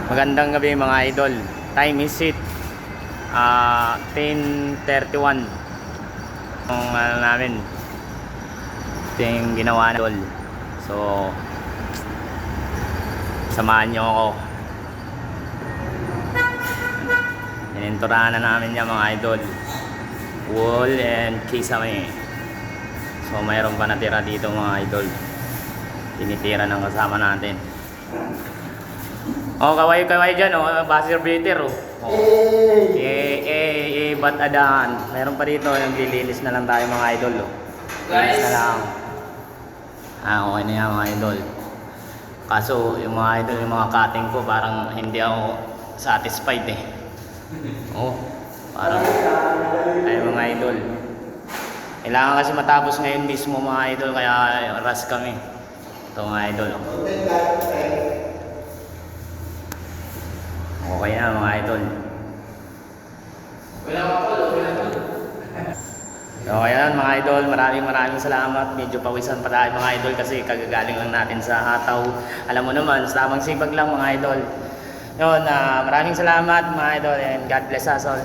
Magandang gabi mga idol. Time is it 10:31. Ang namin ito yung ginawa na idol. So samahan nyo ako. Ininturahan na namin yan mga idol. Wall and kisame. So mayroon pa natira dito mga idol. Tinitira ng kasama natin. Oh, kaway dyan, oh, buzzer beater, oh. Ba't adahan? Meron pa dito, naglilinis na lang tayo mga idol, oh. Linis na lang. Okay na yan mga idol. Kaso, yung mga idol, yung mga cutting ko, parang hindi ako satisfied, eh. Oh, parang, ay mga idol. Kailangan kasi matapos ngayon mismo mga idol, kaya rush kami. Ito mga idol, oh. Okay na mga idol. So ayan mga idol, maraming salamat. Medyo pawisan pa tayo mga idol kasi kagagaling lang natin sa hataw. Alam mo naman, tamang sipag lang mga idol. Yun, maraming salamat mga idol and God bless us all.